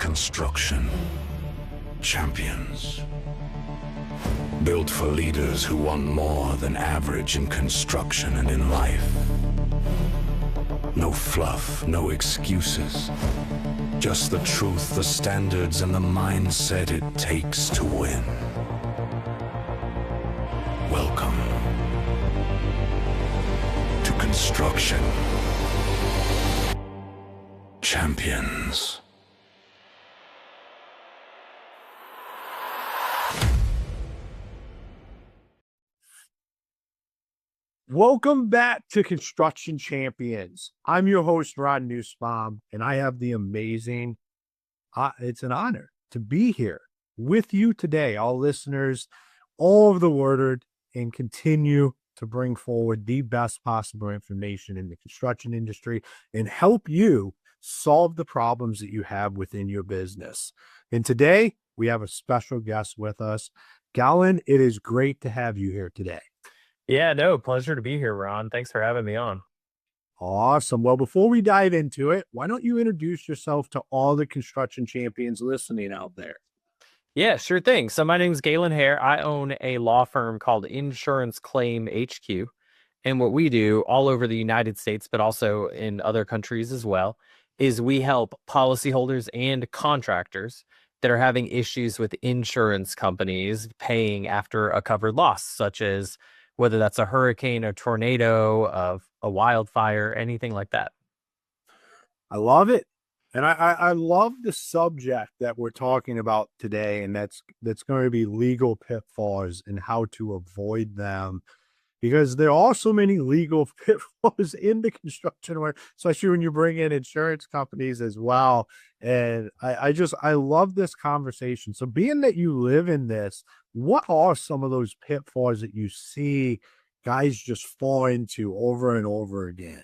Construction champions. Built for leaders who want more than average in construction and in life. No fluff, no excuses. Just the truth, the standards, and the mindset it takes to win. Welcome to Construction Champions. Welcome back to Construction Champions. I'm your host, Ron Nussbaum, and I have the amazing, it's an honor to be here with you today, all listeners all over the world, and continue to bring forward the best possible information in the construction industry and help you solve the problems that you have within your business. And today, we have a special guest with us. Galen, it is great to have you here today. Yeah, no, pleasure to be here, Ron. Thanks for having me on. Awesome. Well, before we dive into it, why don't you introduce yourself to all the construction champions listening out there? Yeah, sure thing. So my name is Galen Hare. I own a law firm called Insurance Claim HQ. And what we do all over the United States, but also in other countries as well, is we help policyholders and contractors that are having issues with insurance companies paying after a covered loss, such as whether that's a hurricane, a tornado, a wildfire, anything like that. I love it. And I love the subject that we're talking about today, and that's going to be legal pitfalls and how to avoid them, because there are so many legal pitfalls in the construction world, especially when you bring in insurance companies as well. And I love this conversation. So being that you live in this, what are some of those pitfalls that you see guys just fall into over and over again?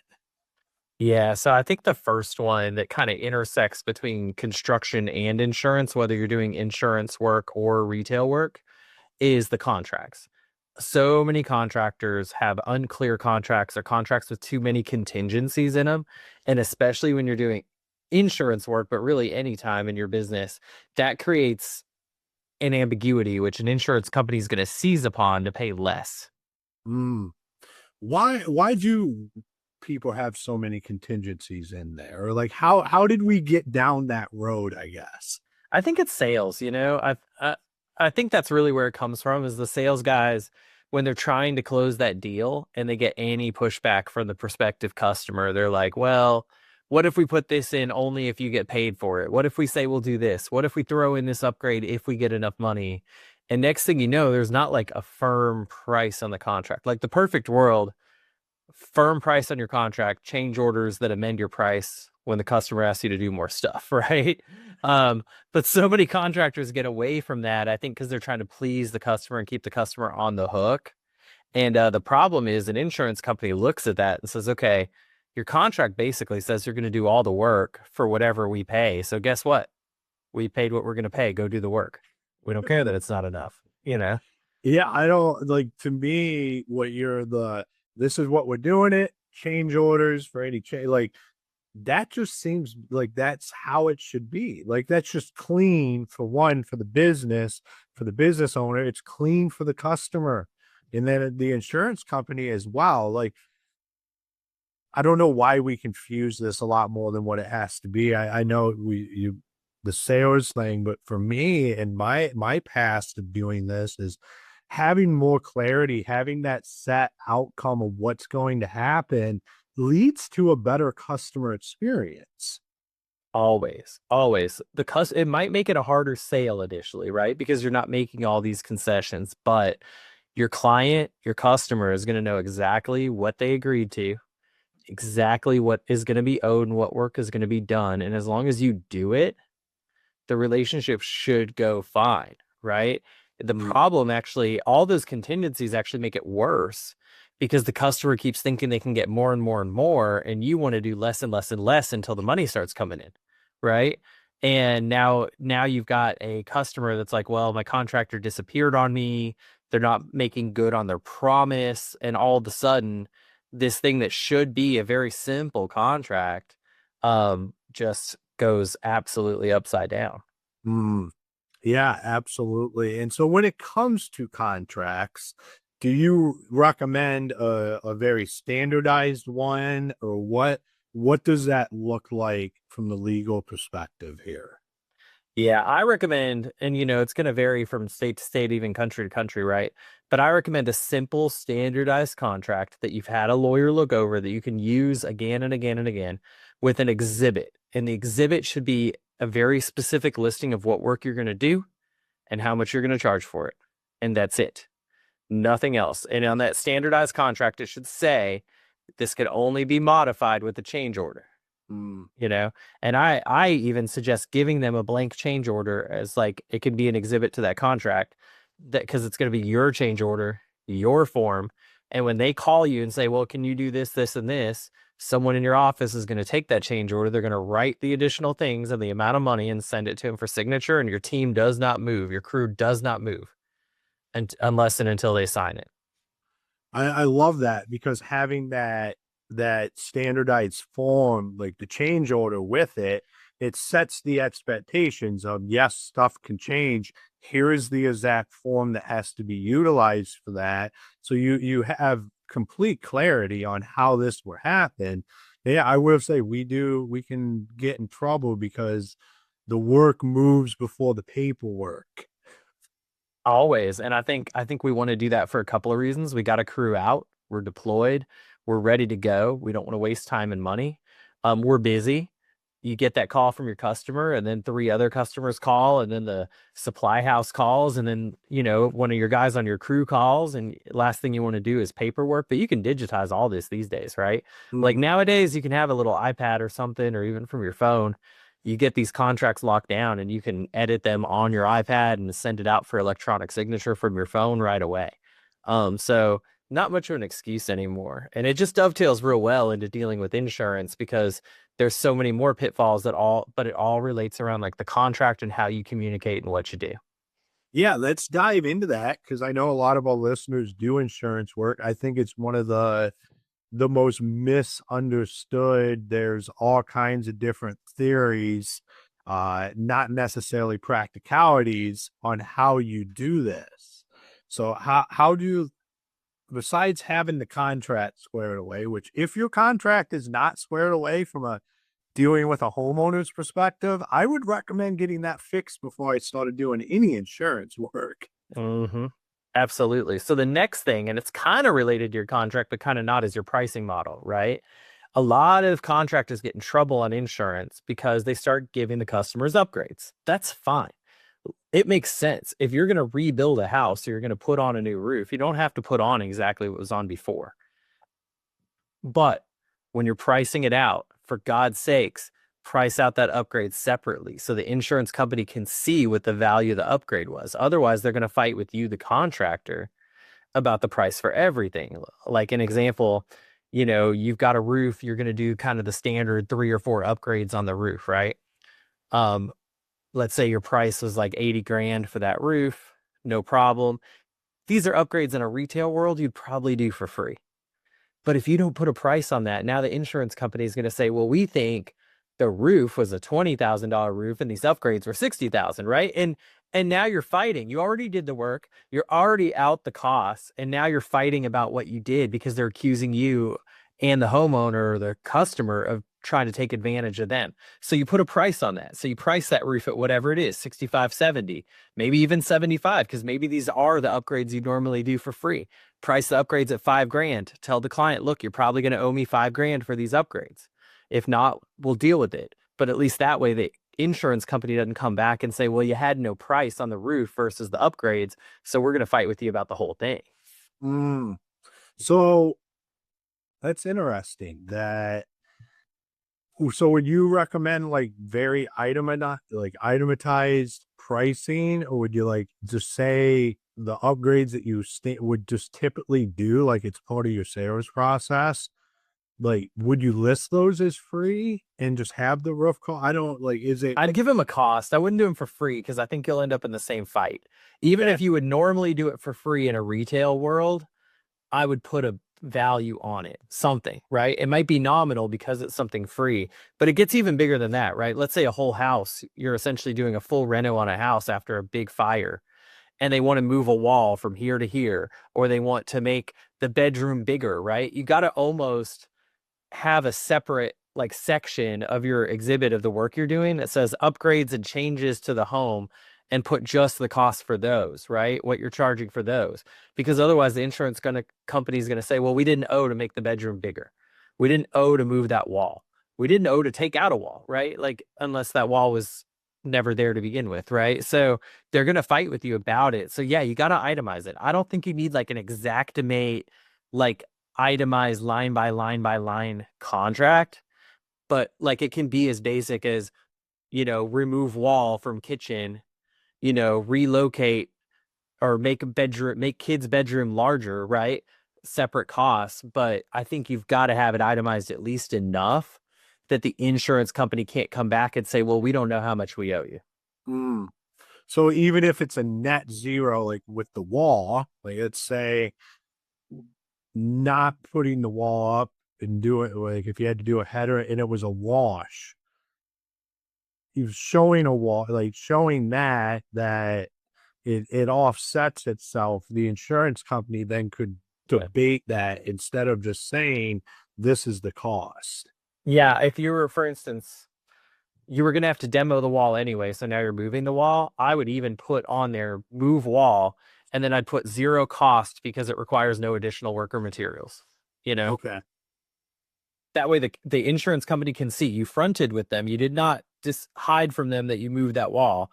Yeah, so I think the first one that kind of intersects between construction and insurance, whether you're doing insurance work or retail work, is the contracts. So many contractors have unclear contracts or contracts with too many contingencies in them. And especially when you're doing insurance work, but really any time in your business, that creates an ambiguity, which an insurance company is going to seize upon to pay less. Why do people have so many contingencies in there? Or like how did we get down that road, I guess? I think it's sales, I think that's really where it comes from, is the sales guys, when they're trying to close that deal and they get any pushback from the prospective customer, they're like, well, what if we put this in only if you get paid for it? What if we say we'll do this? What if we throw in this upgrade if we get enough money? And next thing you know, there's not like a firm price on the contract. Like the perfect world, firm price on your contract, change orders that amend your price when the customer asks you to do more stuff, right? But so many contractors get away from that, I think, because they're trying to please the customer and keep the customer on the hook. And the problem is an insurance company looks at that and says, okay, your contract basically says you're going to do all the work for whatever we pay. So guess what? We paid what we're going to pay. Go do the work. We don't care that it's not enough, Yeah, I don't like, to me, this is what we're doing it, change orders for any change, like that just seems like that's how it should be. Like that's just clean for the business owner. It's clean for the customer. And then the insurance company as well. Like, I don't know why we confuse this a lot more than what it has to be. I know the sales thing, but for me and my past of doing this is having more clarity, having that set outcome of what's going to happen leads to a better customer experience. Always. It might make it a harder sale initially, right? Because you're not making all these concessions, but your client, your customer is going to know exactly what they agreed to, exactly what is going to be owed and what work is going to be done. And as long as you do it, the relationship should go fine, right? The problem actually, all those contingencies actually make it worse because the customer keeps thinking they can get more and more and more, and you want to do less and less and less until the money starts coming in, right? And now you've got a customer that's like, well, my contractor disappeared on me. They're not making good on their promise. And all of a sudden, this thing that should be a very simple contract just goes absolutely upside down. Mm, yeah, absolutely. And so when it comes to contracts, do you recommend a very standardized one, or what does that look like from the legal perspective here? Yeah, I recommend, and it's going to vary from state to state, even country to country, right? But I recommend a simple, standardized contract that you've had a lawyer look over that you can use again and again and again with an exhibit. And the exhibit should be a very specific listing of what work you're going to do and how much you're going to charge for it. And that's it. Nothing else. And on that standardized contract, it should say this could only be modified with a change order. Mm, And I even suggest giving them a blank change order as like it could be an exhibit to that contract, that because it's going to be your change order, your form. And when they call you and say, well, can you do this, this, and this, someone in your office is going to take that change order. They're going to write the additional things and the amount of money and send it to them for signature. And your team does not move. Your crew does not move unless and until they sign it. I love that, because having that standardized form, like the change order with it, it sets the expectations of, yes, stuff can change. Here is the exact form that has to be utilized for that. So you have complete clarity on how this will happen. Yeah, I will say we can get in trouble because the work moves before the paperwork. Always. And I think we want to do that for a couple of reasons. We got a crew out, we're deployed, we're ready to go. We don't want to waste time and money. We're busy. You get that call from your customer, and then 3 other customers call, and then the supply house calls, and then one of your guys on your crew calls, and last thing you want to do is paperwork. But you can digitize all this these days, right? Like nowadays you can have a little iPad or something, or even from your phone, you get these contracts locked down and you can edit them on your iPad and send it out for electronic signature from your phone right away. So not much of an excuse anymore. And it just dovetails real well into dealing with insurance, because there's so many more pitfalls but it all relates around like the contract and how you communicate and what you do. Yeah, let's dive into that, because I know a lot of our listeners do insurance work. I think it's one of the most misunderstood. There's all kinds of different theories, not necessarily practicalities on how you do this. So how do you, besides having the contract squared away, which if your contract is not squared away from a dealing with a homeowner's perspective, I would recommend getting that fixed before I started doing any insurance work. Mm-hmm. Absolutely. So the next thing, and it's kind of related to your contract, but kind of not, is your pricing model, right? A lot of contractors get in trouble on insurance because they start giving the customers upgrades. That's fine. It makes sense. If you're going to rebuild a house or you're going to put on a new roof, you don't have to put on exactly what was on before. But when you're pricing it out, for God's sakes, price out that upgrade separately so the insurance company can see what the value of the upgrade was. Otherwise, they're going to fight with you, the contractor, about the price for everything. Like an example, you've got a roof, you're going to do kind of the standard 3 or 4 upgrades on the roof, right? Let's say your price was like 80 grand for that roof, no problem. These are upgrades in a retail world you'd probably do for free. But if you don't put a price on that, now the insurance company is going to say, well, we think the roof was a $20,000 roof and these upgrades were 60,000, right? And now you're fighting. You already did the work. You're already out the costs. And now you're fighting about what you did because they're accusing you and the homeowner or the customer of trying to take advantage of them. So you put a price on that. So you price that roof at whatever it is, 65, 70, maybe even 75, because maybe these are the upgrades you normally do for free. Price the upgrades at 5 grand. Tell the client, look, you're probably going to owe me 5 grand for these upgrades. If not, we'll deal with it. But at least that way the insurance company doesn't come back and say, well, you had no price on the roof versus the upgrades, so we're going to fight with you about the whole thing. So that's interesting. So would you recommend like very itematized pricing, or would you like just say the upgrades that you would just typically do, like it's part of your sales process? Like, would you list those as free and just have the roof call? I don't like, is it? I'd give him a cost. I wouldn't do him for free because I think you'll end up in the same fight. Even if you would normally do it for free in a retail world, I would put a value on it, something, right? It might be nominal because it's something free, but it gets even bigger than that, right? Let's say a whole house, you're essentially doing a full reno on a house after a big fire, and they want to move a wall from here to here, or they want to make the bedroom bigger, right? You got to almost have a separate like section of your exhibit of the work you're doing that says upgrades and changes to the home, and put just the cost for those, right? What you're charging for those. Because otherwise the insurance company is going to say, well, we didn't owe to make the bedroom bigger. We didn't owe to move that wall. We didn't owe to take out a wall, right? Like unless that wall was never there to begin with, right? So they're going to fight with you about it. So yeah, you got to itemize it. I don't think you need like an Xactimate, like itemized line by line by line contract, but like it can be as basic as, remove wall from kitchen, relocate or make kids' bedroom larger, right? Separate costs. But I think you've got to have it itemized at least enough that the insurance company can't come back and say, well, we don't know how much we owe you. Mm. So even if it's a net zero, like with the wall, like let's say not putting the wall up and do it, like if you had to do a header and it was a wash, you're showing a wall, like showing that it offsets itself. The insurance company then could debate that instead of just saying this is the cost. Yeah, if you were, for instance, you were going to have to demo the wall anyway, so now you're moving the wall, I would even put on there move wall, and then I'd put zero cost because it requires no additional worker materials, Okay. That way the insurance company can see you fronted with them. You did not just hide from them that you moved that wall.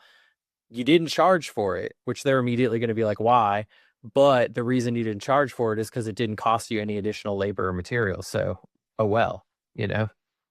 You didn't charge for it, which they're immediately going to be like, why? But the reason you didn't charge for it is because it didn't cost you any additional labor or materials. So, oh well,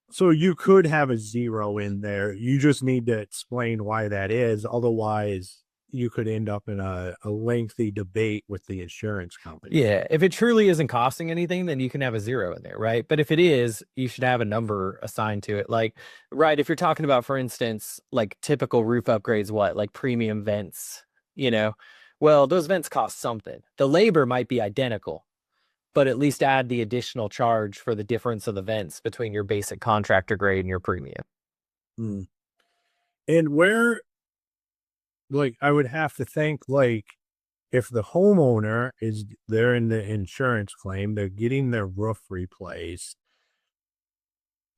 So you could have a zero in there. You just need to explain why that is. Otherwise, you could end up in a lengthy debate with the insurance company. Yeah, if it truly isn't costing anything, then you can have a zero in there, right? But if it is, you should have a number assigned to it. Like, right, if you're talking about, for instance, like typical roof upgrades, like premium vents, well, those vents cost something. The labor might be identical, but at least add the additional charge for the difference of the vents between your basic contractor grade and your premium. Hmm. And where, like, I would have to think, like, if the homeowner they're in the insurance claim, they're getting their roof replaced.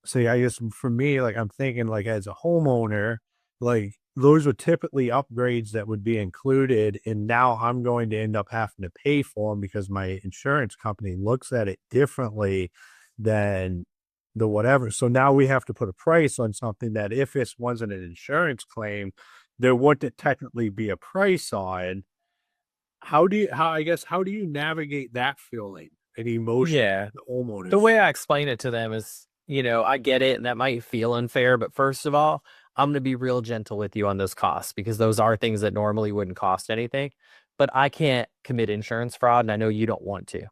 See, I guess for me, like, I'm thinking, like, as a homeowner, like, those are typically upgrades that would be included. And now I'm going to end up having to pay for them because my insurance company looks at it differently than the whatever. So now we have to put a price on something that if it wasn't an insurance claim, there wouldn't technically be a price on. How do you navigate that feeling and emotion? Yeah. The homeowners. The way I explain it to them is, I get it, and that might feel unfair, but first of all, I'm going to be real gentle with you on those costs because those are things that normally wouldn't cost anything, but I can't commit insurance fraud, and I know you don't want to.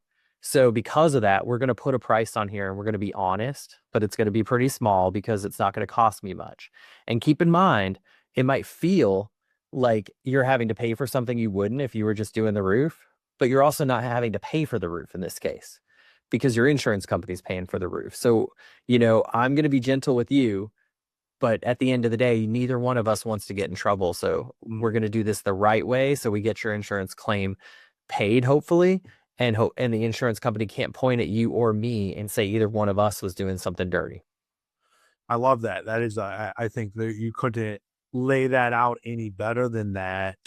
So because of that, we're going to put a price on here and we're going to be honest, but it's going to be pretty small because it's not going to cost me much. And keep in mind, it might feel like you're having to pay for something you wouldn't if you were just doing the roof, but you're also not having to pay for the roof in this case because your insurance company's paying for the roof. So, I'm going to be gentle with you, but at the end of the day, neither one of us wants to get in trouble. So we're going to do this the right way so we get your insurance claim paid, hopefully, and the insurance company can't point at you or me and say either one of us was doing something dirty. I love that. That is, I think that you couldn't lay that out any better than that.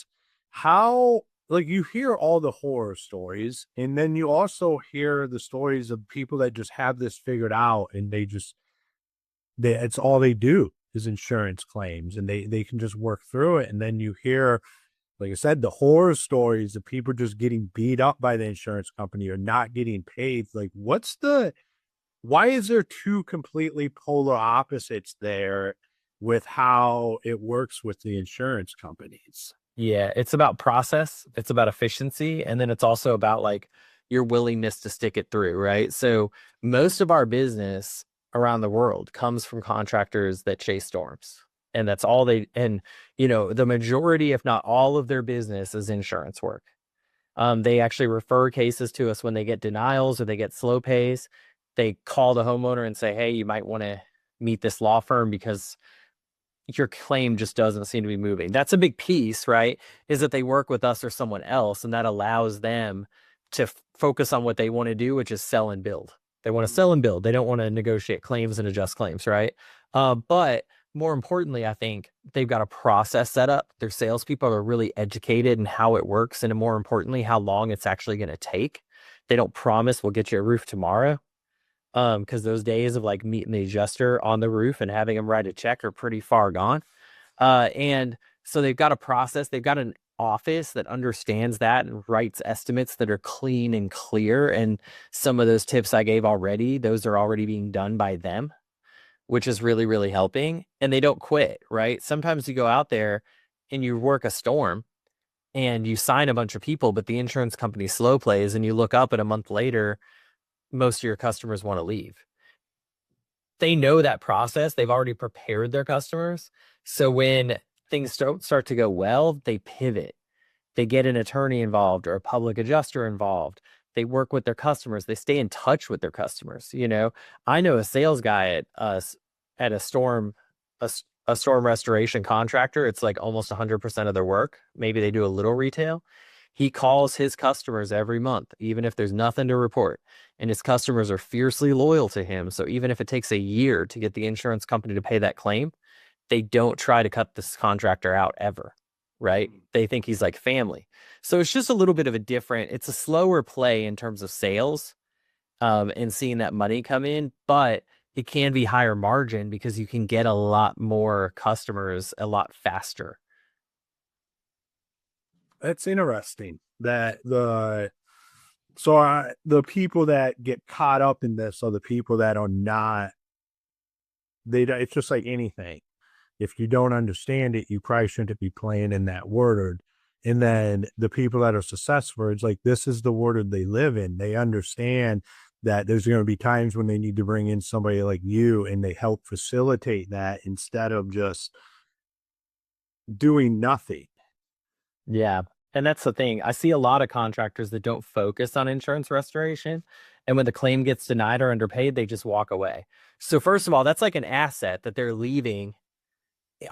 How, like, you hear all the horror stories, and then you also hear the stories of people that just have this figured out, and it's all they do is insurance claims, and they can just work through it. And then you hear, like I said, the horror stories of people just getting beat up by the insurance company or not getting paid. Like, why is there two completely polar opposites there with how it works with the insurance companies? Yeah, it's about process, it's about efficiency, and then it's also about like your willingness to stick it through, right? So most of our business around the world comes from contractors that chase storms. And that's all the majority, if not all of their business is insurance work. They actually refer cases to us when they get denials or they get slow pays. They call the homeowner and say, hey, you might want to meet this law firm because your claim just doesn't seem to be moving. That's a big piece, right? Is that they work with us or someone else, and that allows them to focus on what they want to do, which is sell and build. They want to sell and build. They don't want to negotiate claims and adjust claims, right? But more importantly, I think they've got a process set up. Their salespeople are really educated in how it works, and more importantly, how long it's actually going to take. They don't promise we'll get you a roof tomorrow, because those days of like meeting the adjuster on the roof and having them write a check are pretty far gone. And so they've got a process. They've got an office that understands that and writes estimates that are clean and clear. And some of those tips I gave already, those are already being done by them, which is really, really helping. And they don't quit, right? Sometimes you go out there and you work a storm and you sign a bunch of people, but the insurance company slow plays, and you look up at a month later, most of your customers want to leave. They know that process. They've already prepared their customers. So when things start to go well, they pivot. They get an attorney involved or a public adjuster involved. They work with their customers. They stay in touch with their customers. I know a sales guy at a storm restoration contractor. It's like almost 100% of their work. Maybe they do a little retail. He calls his customers every month, even if there's nothing to report. And his customers are fiercely loyal to him. So even if it takes a year to get the insurance company to pay that claim, they don't try to cut this contractor out ever, right? They think he's like family. So it's just a little bit of it's a slower play in terms of sales, and seeing that money come in, but it can be higher margin because you can get a lot more customers a lot faster. That's interesting that the people that get caught up in this are the people that are not, it's just like anything. If you don't understand it, you probably shouldn't be playing in that word. And then the people that are successful, it's like, this is the world they live in. They understand that there's going to be times when they need to bring in somebody like you, and they help facilitate that instead of just doing nothing. Yeah. And that's the thing. I see a lot of contractors that don't focus on insurance restoration. And when the claim gets denied or underpaid, they just walk away. So first of all, that's like an asset that they're leaving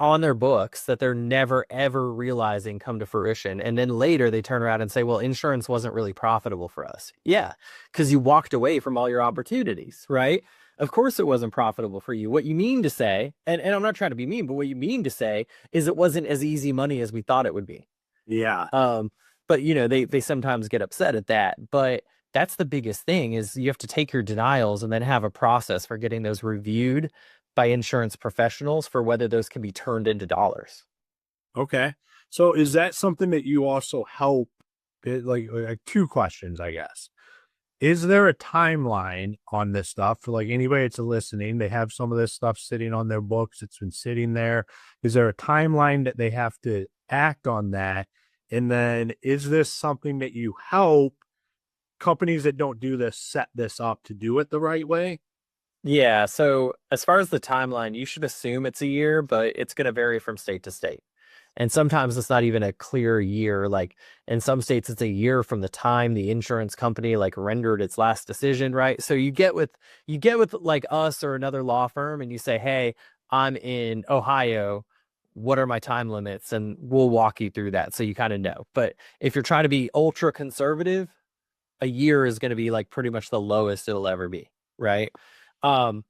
on their books that they're never, ever realizing come to fruition. And then later they turn around and say, well, insurance wasn't really profitable for us. Yeah, because you walked away from all your opportunities, right? Of course it wasn't profitable for you. What you mean to say, and I'm not trying to be mean, but what you mean to say is it wasn't as easy money as we thought it would be. Yeah. But they sometimes get upset at that. But that's the biggest thing, is you have to take your denials and then have a process for getting those reviewed by insurance professionals for whether those can be turned into dollars. Okay. So is that something that you also help? Like two questions, I guess. Is there a timeline on this stuff for like anybody that's listening? They have some of this stuff sitting on their books. It's been sitting there. Is there a timeline that they have to act on that? And then is this something that you help companies that don't do this set this up to do it the right way? Yeah. So as far as the timeline, you should assume it's a year, but it's going to vary from state to state. And sometimes it's not even a clear year. Like in some states, it's a year from the time the insurance company like rendered its last decision, right? So you get with like us or another law firm and you say, hey, I'm in Ohio. What are my time limits? And we'll walk you through that so you kind of know. But if you're trying to be ultra conservative, a year is going to be like pretty much the lowest it'll ever be, right? And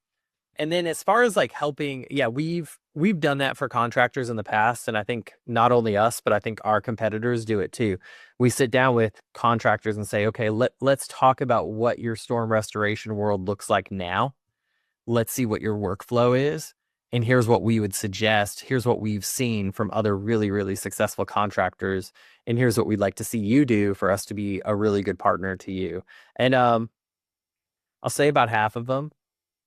then as far as like helping, yeah, we've done that for contractors in the past. And I think not only us, but I think our competitors do it too. We sit down with contractors and say, okay, let's talk about what your storm restoration world looks like now. Let's see what your workflow is. And here's what we would suggest. Here's what we've seen from other really, really successful contractors. And here's what we'd like to see you do for us to be a really good partner to you. And I'll say about half of them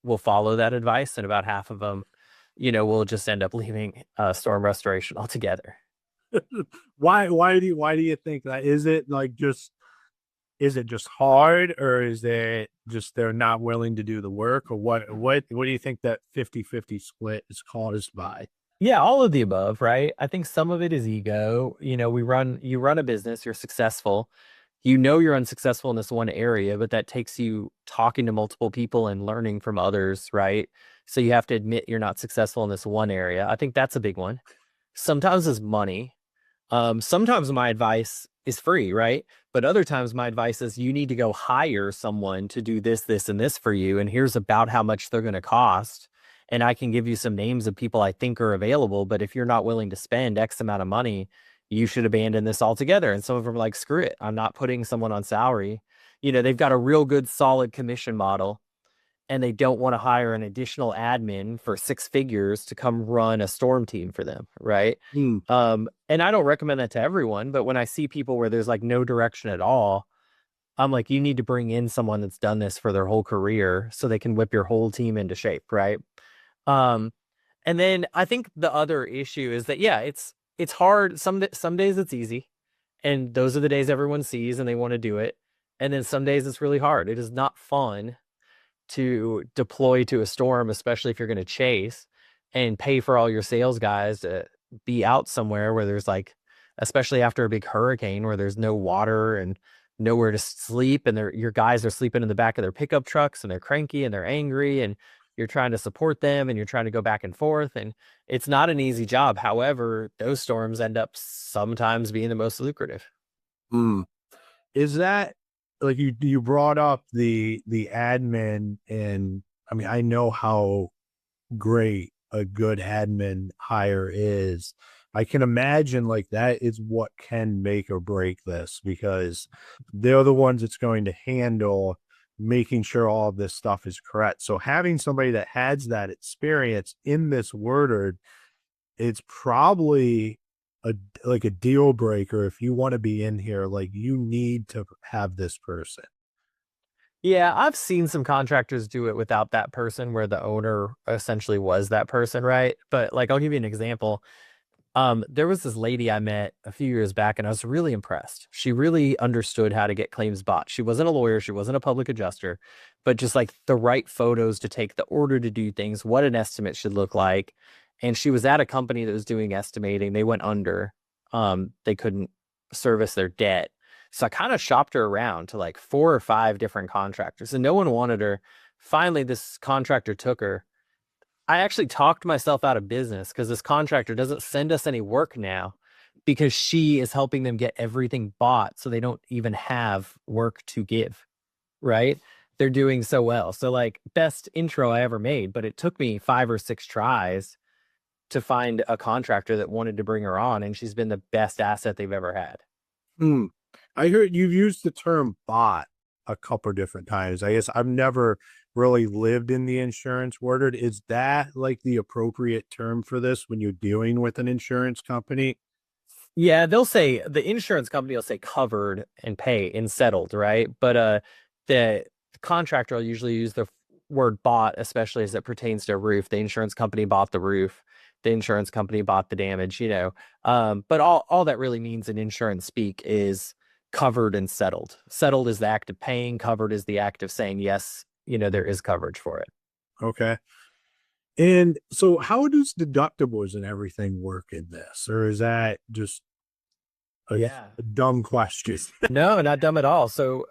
will follow that advice, and about half of them, will just end up leaving storm restoration altogether. Why do you think that? Is it like is it just hard, or is it just they're not willing to do the work, or what do you think that 50-50 split is caused by? Yeah, all of the above, right? I think some of it is ego. You run a business, you're successful. You know you're unsuccessful in this one area, but that takes you talking to multiple people and learning from others, right? So you have to admit you're not successful in this one area. I think that's a big one. Sometimes it's money. Sometimes my advice is free, right? But other times my advice is you need to go hire someone to do this, this, and this for you. And here's about how much they're going to cost. And I can give you some names of people I think are available. But if you're not willing to spend X amount of money, you should abandon this altogether. And some of them are like, screw it. I'm not putting someone on salary. You know, they've got a real good, solid commission model and they don't want to hire an additional admin for 6 figures to come run a storm team for them, right? Mm. And I don't recommend that to everyone, but when I see people where there's like no direction at all, I'm like, you need to bring in someone that's done this for their whole career so they can whip your whole team into shape, right? Um, and then I think the other issue is that, yeah, it's hard. Some days it's easy, and those are the days everyone sees and they want to do it. And then some days it's really hard. It is not fun to deploy to a storm, especially if you're going to chase and pay for all your sales guys to be out somewhere where there's like, especially after a big hurricane where there's no water and nowhere to sleep. And your guys are sleeping in the back of their pickup trucks and they're cranky and they're angry and you're trying to support them and you're trying to go back and forth. And it's not an easy job. However, those storms end up sometimes being the most lucrative. Mm. Is that like you brought up the admin, and I mean, I know how great a good admin hire is. I can imagine like that is what can make or break this, because they're the ones that's going to handle making sure all of this stuff is correct. So having somebody that has that experience in this word, it's probably like a deal breaker. If you want to be in here, like you need to have this person. Yeah, I've seen some contractors do it without that person where the owner essentially was that person, right? But like I'll give you an example. There was this lady I met a few years back and I was really impressed. She really understood how to get claims bought. She wasn't a lawyer, she wasn't a public adjuster, but just like the right photos to take, the order to do things, what an estimate should look like. And she was at a company that was doing estimating. They went under. They couldn't service their debt. So I kind of shopped her around to like 4 or 5 different contractors and no one wanted her. Finally, this contractor took her. I actually talked myself out of business because this contractor doesn't send us any work now because she is helping them get everything bought so they don't even have work to give, right? They're doing so well. So like best intro I ever made, but it took me 5 or 6 tries to find a contractor that wanted to bring her on, and she's been the best asset they've ever had. Hmm. I heard you've used the term bot a couple different times. I guess I've never really lived in the insurance world. Is that like the appropriate term for this when you're dealing with an insurance company? Yeah, they'll say the insurance company will say covered and pay and settled, right? But the contractor will usually use the word bought, especially as it pertains to a roof. The insurance company bought the roof. The insurance company bought the damage, you know. But all that really means in insurance speak is covered and settled. Settled is the act of paying, covered is the act of saying, yes, you know, there is coverage for it. Okay. And so how does deductibles and everything work in this? Or is that just a dumb question? No, not dumb at all. So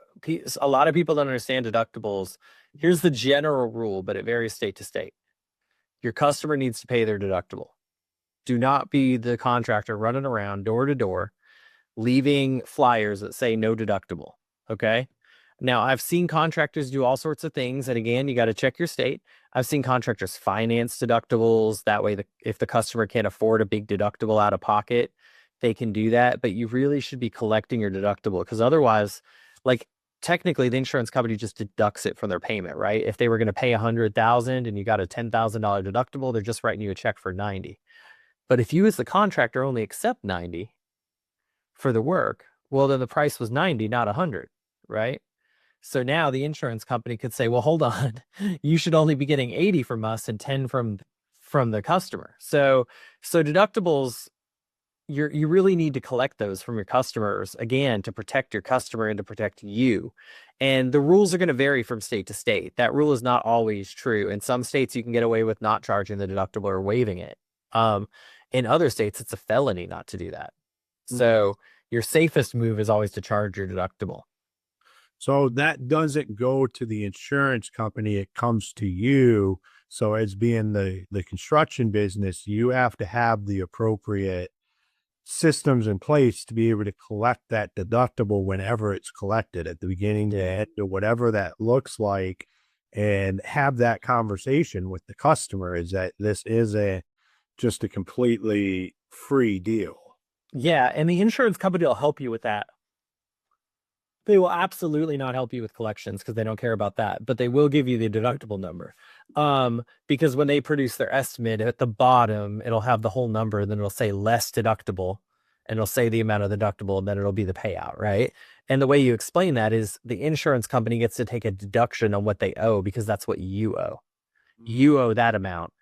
a lot of people don't understand deductibles. Here's the general rule, but it varies state to state. Your customer needs to pay their deductible. Do not be the contractor running around door to door, leaving flyers that say no deductible. Okay. Now, I've seen contractors do all sorts of things. And again, you got to check your state. I've seen contractors finance deductibles. That way, if the customer can't afford a big deductible out of pocket, they can do that. But you really should be collecting your deductible, because otherwise, like technically the insurance company just deducts it from their payment, right? If they were going to pay $100,000 and you got a $10,000 deductible, they're just writing you a check for 90. But if you as the contractor only accept 90 for the work, well, then the price was 90, not 100, right? So now the insurance company could say, well, hold on, you should only be getting 80 from us and 10 from the customer. So deductibles, you really need to collect those from your customers, again, to protect your customer and to protect you. And the rules are going to vary from state to state. That rule is not always true. In some states, you can get away with not charging the deductible or waiving it. In other states, it's a felony not to do that. So your safest move is always to charge your deductible. So that doesn't go to the insurance company, it comes to you. So as being the construction business, you have to have the appropriate systems in place to be able to collect that deductible whenever it's collected, at the beginning, the end, or whatever that looks like, and have that conversation with the customer, is that this is just a completely free deal. Yeah, and the insurance company will help you with that. They will absolutely not help you with collections because they don't care about that, but they will give you the deductible number. Because when they produce their estimate at the bottom, it'll have the whole number, then it'll say less deductible, and it'll say the amount of deductible, and then it'll be the payout, right? And the way you explain that is the insurance company gets to take a deduction on what they owe because that's what you owe. You owe that amount.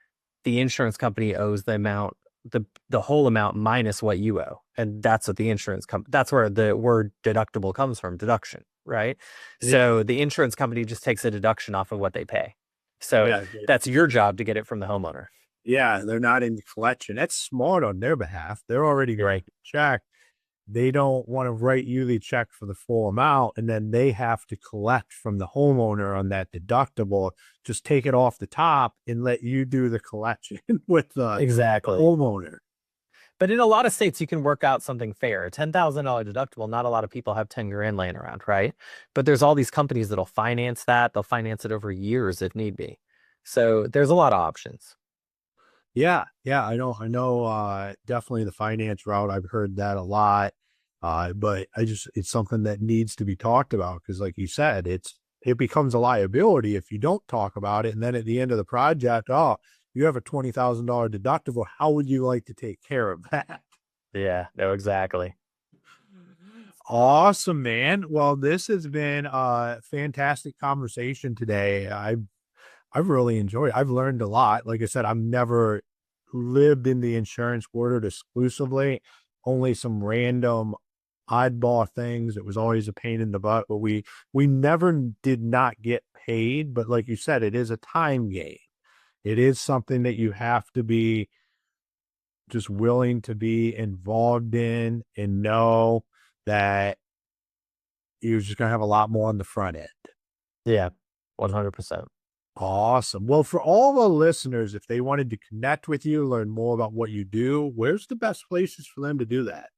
The insurance company owes the amount, the whole amount minus what you owe. And that's what the insurance company, that's where the word deductible comes from, deduction, right? Yeah. So the insurance company just takes a deduction off of what they pay. So that's your job to get it from the homeowner. Yeah, they're not in the collection. That's smart on their behalf. They're already going to check. They don't want to write you the check for the full amount, and then they have to collect from the homeowner on that deductible. Just take it off the top and let you do the collection with the homeowner. But in a lot of states, you can work out something fair. A $10,000 deductible, not a lot of people have 10 grand laying around, right? But there's all these companies that'll finance that. They'll finance it over years if need be. So there's a lot of options. Yeah, I know, definitely the finance route. I've heard that a lot. But it's something that needs to be talked about because, like you said, it becomes a liability if you don't talk about it. And then at the end of the project, you have a $20,000 deductible. How would you like to take care of that? Yeah, no, exactly. Awesome, man. Well, this has been a fantastic conversation today. I've really enjoyed it. I've learned a lot. Like I said, I've never lived in the insurance world exclusively, only some random oddball things. It was always a pain in the butt, but we never did not get paid. But like you said, it is a time game. It is something that you have to be just willing to be involved in and know that you're just going to have a lot more on the front end. Yeah, 100%. Awesome. Well, for all the listeners, if they wanted to connect with you, learn more about what you do, where's the best places for them to do that?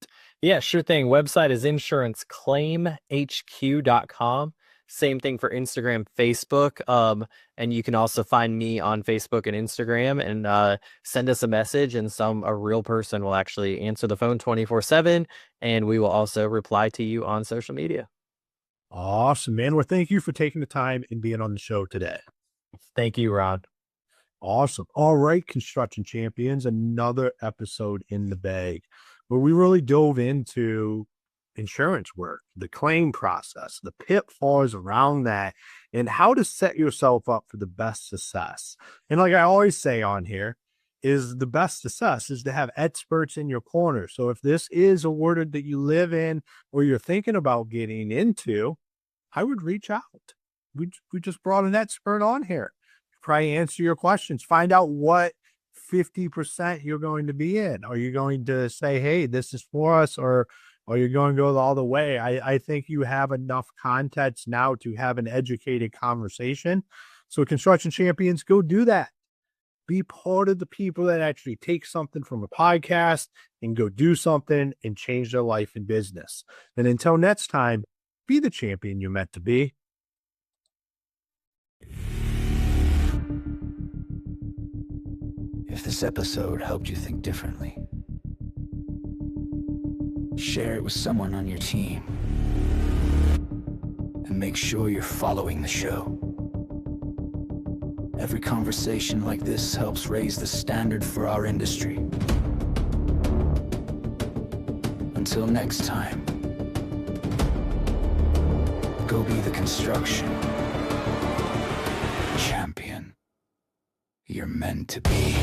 Yeah, sure thing. Website is insuranceclaimhq.com. Same thing for Instagram, Facebook. And you can also find me on Facebook and Instagram and send us a message, and a real person will actually answer the phone 24/7. And we will also reply to you on social media. Awesome, man. Well, thank you for taking the time and being on the show today. Thank you, Ron. Awesome. All right, construction champions, another episode in the bag where we really dove into insurance work, the claim process, the pitfalls around that, and how to set yourself up for the best success. And like I always say on here, is the best success is to have experts in your corner. So if this is a word that you live in or you're thinking about getting into, I would reach out. We just brought an expert on here. Probably answer your questions. Find out what 50% you're going to be in. Are you going to say, hey, this is for us, or are you going to go all the way? I think you have enough context now to have an educated conversation. So construction champions, go do that. Be part of the people that actually take something from a podcast and go do something and change their life and business. And until next time, be the champion you're meant to be. If this episode helped you think differently, share it with someone on your team. And make sure you're following the show. Every conversation like this helps raise the standard for our industry. Until next time, go be the construction champion you're meant to be.